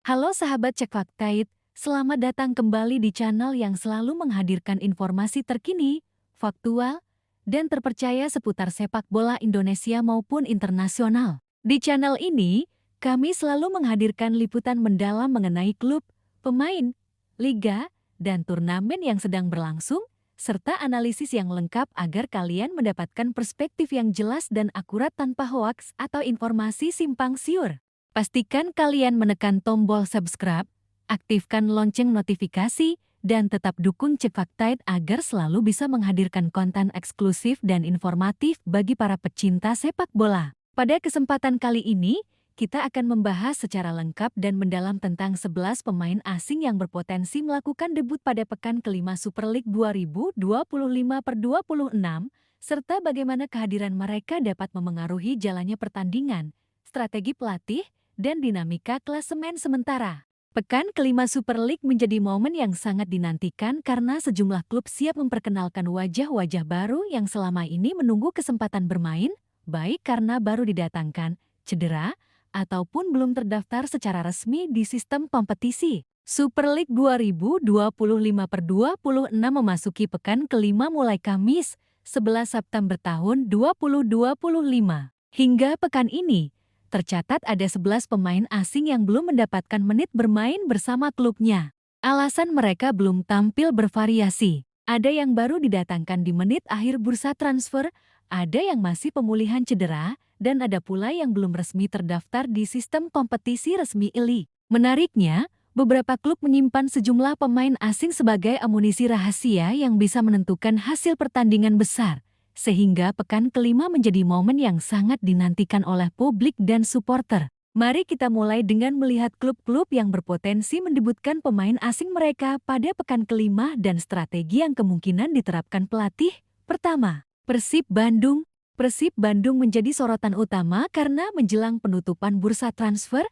Halo sahabat Cek Faktaid, selamat datang kembali di channel yang selalu menghadirkan informasi terkini, faktual, dan terpercaya seputar sepak bola Indonesia maupun internasional. Di channel ini, kami selalu menghadirkan liputan mendalam mengenai klub, pemain, liga, dan turnamen yang sedang berlangsung, serta analisis yang lengkap agar kalian mendapatkan perspektif yang jelas dan akurat tanpa hoaks atau informasi simpang siur. Pastikan kalian menekan tombol subscribe, aktifkan lonceng notifikasi, dan tetap dukung Cek Faktaid agar selalu bisa menghadirkan konten eksklusif dan informatif bagi para pecinta sepak bola. Pada kesempatan kali ini, kita akan membahas secara lengkap dan mendalam tentang 11 pemain asing yang berpotensi melakukan debut pada pekan kelima Super League 2025/26, serta bagaimana kehadiran mereka dapat memengaruhi jalannya pertandingan, strategi pelatih, dan dinamika klasemen sementara. Pekan kelima Super League menjadi momen yang sangat dinantikan karena sejumlah klub siap memperkenalkan wajah-wajah baru yang selama ini menunggu kesempatan bermain, baik karena baru didatangkan, cedera, ataupun belum terdaftar secara resmi di sistem kompetisi. Super League 2025/26 memasuki pekan kelima mulai Kamis, 11 September tahun 2025. Hingga pekan ini, tercatat ada 11 pemain asing yang belum mendapatkan menit bermain bersama klubnya. Alasan mereka belum tampil bervariasi. Ada yang baru didatangkan di menit akhir bursa transfer, ada yang masih pemulihan cedera, dan ada pula yang belum resmi terdaftar di sistem kompetisi resmi ILI. Menariknya, beberapa klub menyimpan sejumlah pemain asing sebagai amunisi rahasia yang bisa menentukan hasil pertandingan besar, sehingga pekan kelima menjadi momen yang sangat dinantikan oleh publik dan supporter. Mari kita mulai dengan melihat klub-klub yang berpotensi mendebutkan pemain asing mereka pada pekan kelima dan strategi yang kemungkinan diterapkan pelatih. Pertama, Persib Bandung. Persib Bandung menjadi sorotan utama karena menjelang penutupan bursa transfer,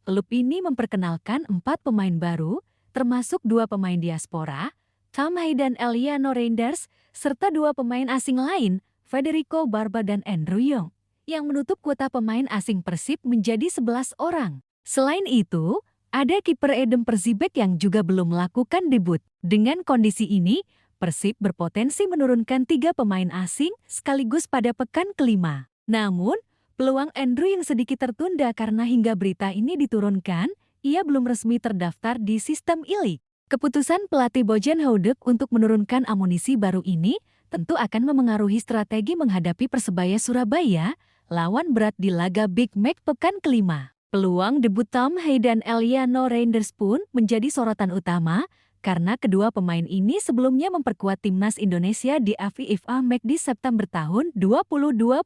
klub ini memperkenalkan 4 pemain baru, termasuk 2 pemain diaspora, Tom Hay dan Eliano Reinders, serta 2 pemain asing lain, Federico Barba dan Andrew Young, yang menutup kuota pemain asing Persib menjadi 11 orang. Selain itu, ada kiper Edem Persibek yang juga belum melakukan debut. Dengan kondisi ini, Persib berpotensi menurunkan 3 pemain asing sekaligus pada pekan kelima. Namun, peluang Andrew yang sedikit tertunda karena hingga berita ini diturunkan, ia belum resmi terdaftar di sistem ILI. Keputusan pelatih Bojan Houdek untuk menurunkan amunisi baru ini tentu akan memengaruhi strategi menghadapi Persebaya Surabaya, lawan berat di laga Big Match pekan kelima. Peluang debut Tom Hay dan Eliano Reinders pun menjadi sorotan utama karena kedua pemain ini sebelumnya memperkuat timnas Indonesia di AFIFA Match di September tahun 2025.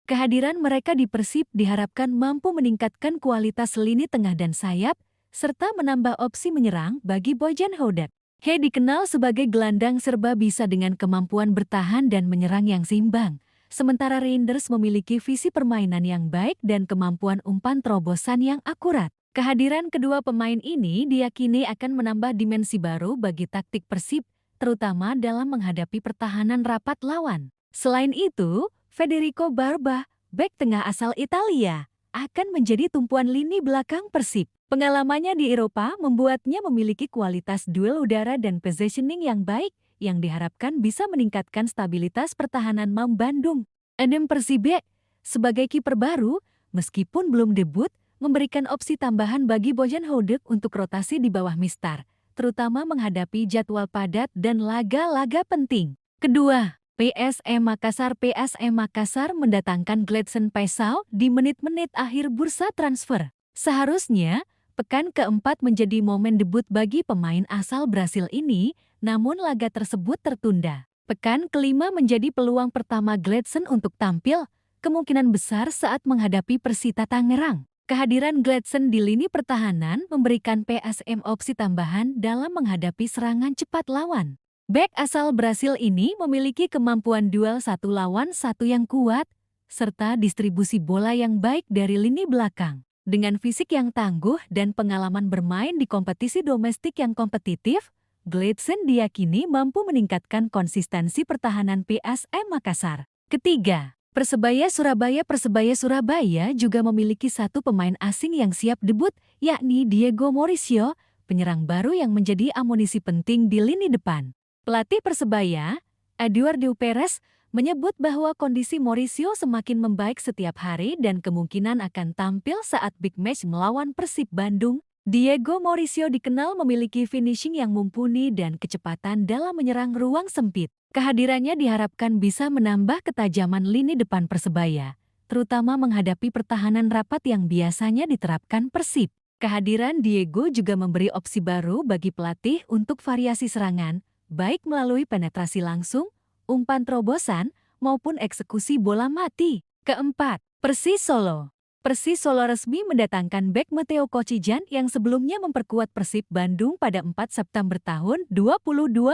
Kehadiran mereka di Persib diharapkan mampu meningkatkan kualitas lini tengah dan sayap, serta menambah opsi menyerang bagi Bojan Houdek. He dikenal sebagai gelandang serba bisa dengan kemampuan bertahan dan menyerang yang seimbang, sementara Reinders memiliki visi permainan yang baik dan kemampuan umpan terobosan yang akurat. Kehadiran kedua pemain ini diyakini akan menambah dimensi baru bagi taktik Persib, terutama dalam menghadapi pertahanan rapat lawan. Selain itu, Federico Barba, bek tengah asal Italia, akan menjadi tumpuan lini belakang Persib. Pengalamannya di Eropa membuatnya memiliki kualitas duel udara dan positioning yang baik yang diharapkan bisa meningkatkan stabilitas pertahanan MAM Bandung. Edem Persibek, sebagai kiper baru, meskipun belum debut, memberikan opsi tambahan bagi Bojan Houdek untuk rotasi di bawah mistar, terutama menghadapi jadwal padat dan laga-laga penting. Kedua, PSM Makassar. PSM Makassar mendatangkan Gladson Paisao di menit-menit akhir bursa transfer. Seharusnya, pekan keempat menjadi momen debut bagi pemain asal Brasil ini, namun laga tersebut tertunda. Pekan kelima menjadi peluang pertama Gladson untuk tampil, kemungkinan besar saat menghadapi Persita Tangerang. Kehadiran Gladson di lini pertahanan memberikan PSM opsi tambahan dalam menghadapi serangan cepat lawan. Bek asal Brasil ini memiliki kemampuan duel 1 lawan 1 yang kuat, serta distribusi bola yang baik dari lini belakang. Dengan fisik yang tangguh dan pengalaman bermain di kompetisi domestik yang kompetitif, Gladson diyakini mampu meningkatkan konsistensi pertahanan PSM Makassar. Ketiga, Persebaya Surabaya juga memiliki satu pemain asing yang siap debut, yakni Diego Mauricio, penyerang baru yang menjadi amunisi penting di lini depan. Pelatih Persebaya, Eduardo Perez, menyebut bahwa kondisi Mauricio semakin membaik setiap hari dan kemungkinan akan tampil saat big match melawan Persib Bandung. Diego Mauricio dikenal memiliki finishing yang mumpuni dan kecepatan dalam menyerang ruang sempit. Kehadirannya diharapkan bisa menambah ketajaman lini depan Persebaya, terutama menghadapi pertahanan rapat yang biasanya diterapkan Persib. Kehadiran Diego juga memberi opsi baru bagi pelatih untuk variasi serangan, baik melalui penetrasi langsung, umpan terobosan, maupun eksekusi bola mati. Keempat, Persis Solo. Persis Solo resmi mendatangkan bek Matteo Kocijan yang sebelumnya memperkuat Persib Bandung pada 4 September tahun 2025.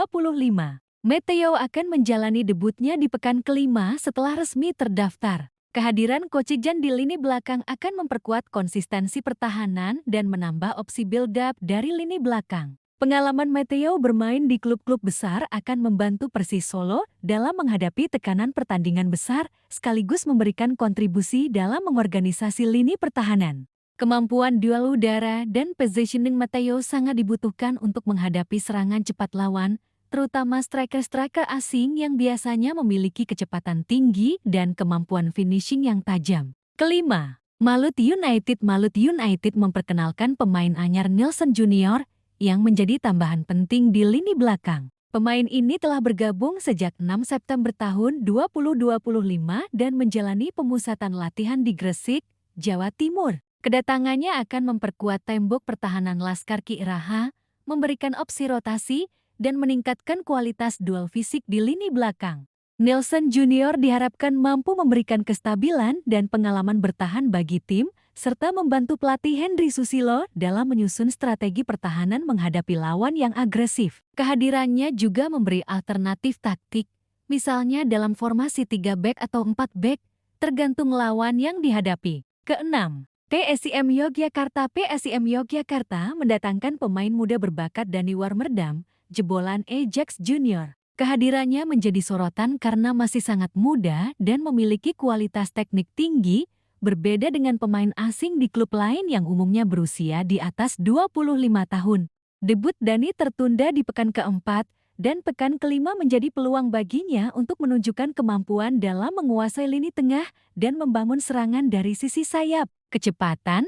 Matteo akan menjalani debutnya di pekan kelima setelah resmi terdaftar. Kehadiran Kocijan di lini belakang akan memperkuat konsistensi pertahanan dan menambah opsi build-up dari lini belakang. Pengalaman Matteo bermain di klub-klub besar akan membantu Persis Solo dalam menghadapi tekanan pertandingan besar, sekaligus memberikan kontribusi dalam mengorganisasi lini pertahanan. Kemampuan duel udara dan positioning Matteo sangat dibutuhkan untuk menghadapi serangan cepat lawan, terutama striker-striker asing yang biasanya memiliki kecepatan tinggi dan kemampuan finishing yang tajam. Kelima, Malut United memperkenalkan pemain anyar Nilson Junior yang menjadi tambahan penting di lini belakang. Pemain ini telah bergabung sejak 6 September tahun 2025 dan menjalani pemusatan latihan di Gresik, Jawa Timur. Kedatangannya akan memperkuat tembok pertahanan Laskar Ki Raha, memberikan opsi rotasi, dan meningkatkan kualitas duel fisik di lini belakang. Nilson Junior diharapkan mampu memberikan kestabilan dan pengalaman bertahan bagi tim, serta membantu pelatih Henry Susilo dalam menyusun strategi pertahanan menghadapi lawan yang agresif. Kehadirannya juga memberi alternatif taktik, misalnya dalam formasi 3 back atau 4 back, tergantung lawan yang dihadapi. Keenam, PSIM Yogyakarta mendatangkan pemain muda berbakat Dani Warmerdam, jebolan Ajax Junior. Kehadirannya menjadi sorotan karena masih sangat muda dan memiliki kualitas teknik tinggi, berbeda dengan pemain asing di klub lain yang umumnya berusia di atas 25 tahun. Debut Dani tertunda di pekan keempat, dan pekan kelima menjadi peluang baginya untuk menunjukkan kemampuan dalam menguasai lini tengah dan membangun serangan dari sisi sayap. Kecepatan,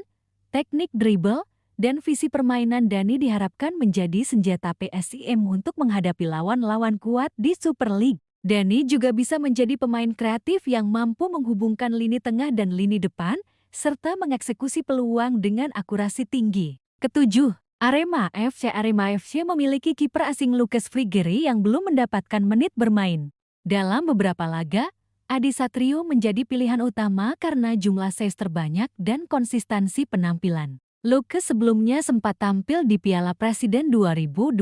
teknik dribble, dan visi permainan Dani diharapkan menjadi senjata PSIM untuk menghadapi lawan-lawan kuat di Super League. Dani juga bisa menjadi pemain kreatif yang mampu menghubungkan lini tengah dan lini depan, serta mengeksekusi peluang dengan akurasi tinggi. Ketujuh, Arema FC memiliki kiper asing Lucas Frigeri yang belum mendapatkan menit bermain. Dalam beberapa laga, Adi Satrio menjadi pilihan utama karena jumlah saves terbanyak dan konsistensi penampilan. Lucas sebelumnya sempat tampil di Piala Presiden 2025.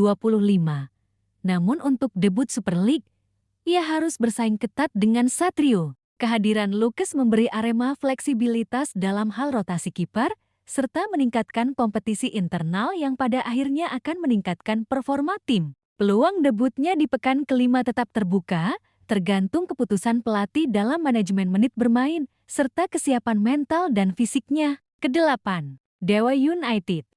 Namun untuk debut Super League, ia harus bersaing ketat dengan Satrio. Kehadiran Lucas memberi Arema fleksibilitas dalam hal rotasi kiper, serta meningkatkan kompetisi internal yang pada akhirnya akan meningkatkan performa tim. Peluang debutnya di pekan kelima tetap terbuka, tergantung keputusan pelatih dalam manajemen menit bermain, serta kesiapan mental dan fisiknya. Kedelapan, Dewa United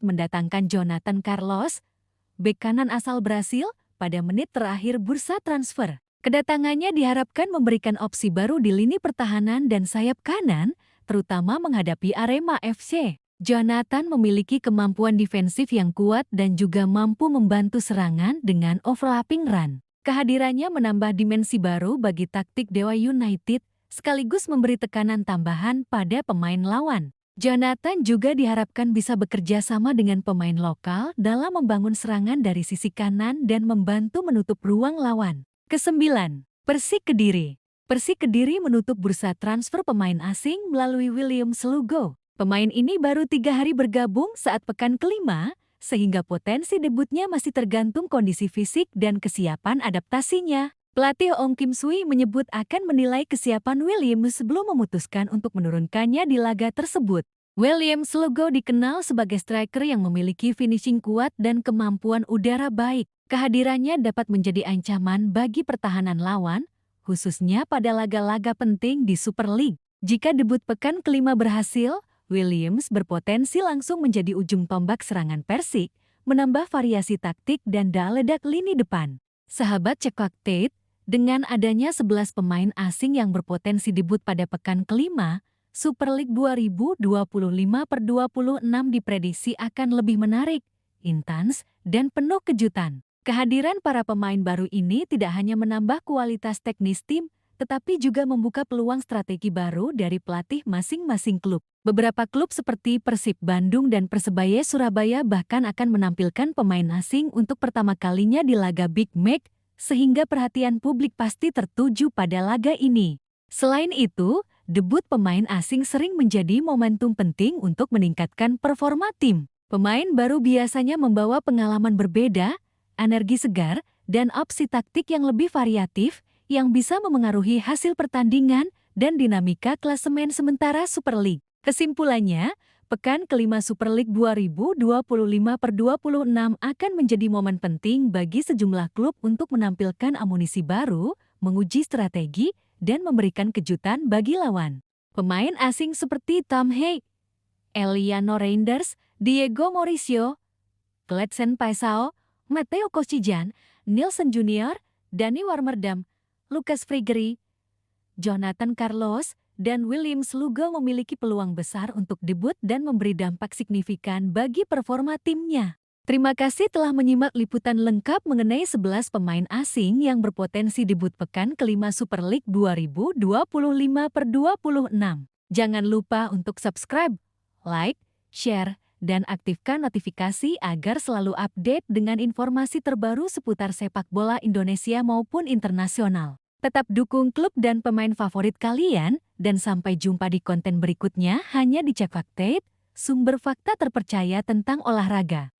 mendatangkan Jonathan Carlos, bek kanan asal Brasil, pada menit terakhir bursa transfer. Kedatangannya diharapkan memberikan opsi baru di lini pertahanan dan sayap kanan, terutama menghadapi Arema FC. Jonathan memiliki kemampuan defensif yang kuat dan juga mampu membantu serangan dengan overlapping run. Kehadirannya menambah dimensi baru bagi taktik Dewa United, sekaligus memberi tekanan tambahan pada pemain lawan. Jonathan juga diharapkan bisa bekerja sama dengan pemain lokal dalam membangun serangan dari sisi kanan dan membantu menutup ruang lawan. Kesembilan, Persik Kediri menutup bursa transfer pemain asing melalui William Slugo. Pemain ini baru 3 hari bergabung saat pekan kelima, sehingga potensi debutnya masih tergantung kondisi fisik dan kesiapan adaptasinya. Pelatih Ong Kim Sui menyebut akan menilai kesiapan William sebelum memutuskan untuk menurunkannya di laga tersebut. William Slugo dikenal sebagai striker yang memiliki finishing kuat dan kemampuan udara baik. Kehadirannya dapat menjadi ancaman bagi pertahanan lawan, khususnya pada laga-laga penting di Super League. Jika debut pekan kelima berhasil, Williams berpotensi langsung menjadi ujung tombak serangan Persik, menambah variasi taktik dan daya ledak lini depan. Sahabat Cekak Tate, dengan adanya 11 pemain asing yang berpotensi debut pada pekan kelima, Super League 2025/26 diprediksi akan lebih menarik, intens, dan penuh kejutan. Kehadiran para pemain baru ini tidak hanya menambah kualitas teknis tim, tetapi juga membuka peluang strategi baru dari pelatih masing-masing klub. Beberapa klub seperti Persib Bandung dan Persebaya Surabaya bahkan akan menampilkan pemain asing untuk pertama kalinya di laga Big Match, sehingga perhatian publik pasti tertuju pada laga ini. Selain itu, debut pemain asing sering menjadi momentum penting untuk meningkatkan performa tim. Pemain baru biasanya membawa pengalaman berbeda, energi segar, dan opsi taktik yang lebih variatif, yang bisa memengaruhi hasil pertandingan dan dinamika klasemen sementara Super League. Kesimpulannya, pekan kelima Super League 2025/26 akan menjadi momen penting bagi sejumlah klub untuk menampilkan amunisi baru, menguji strategi, dan memberikan kejutan bagi lawan. Pemain asing seperti Tom Haig, Eliano Reinders, Diego Mauricio, Gladson Paisao, Matteo Koscielny, Nielsen Junior, Dani Warmerdam, Lucas Frigeri, Jonathan Carlos, dan Williams Lugo memiliki peluang besar untuk debut dan memberi dampak signifikan bagi performa timnya. Terima kasih telah menyimak liputan lengkap mengenai 11 pemain asing yang berpotensi debut pekan kelima Super League 2025/26. Jangan lupa untuk subscribe, like, share, dan aktifkan notifikasi agar selalu update dengan informasi terbaru seputar sepak bola Indonesia maupun internasional. Tetap dukung klub dan pemain favorit kalian, dan sampai jumpa di konten berikutnya hanya di Cekak Tate, sumber fakta terpercaya tentang olahraga.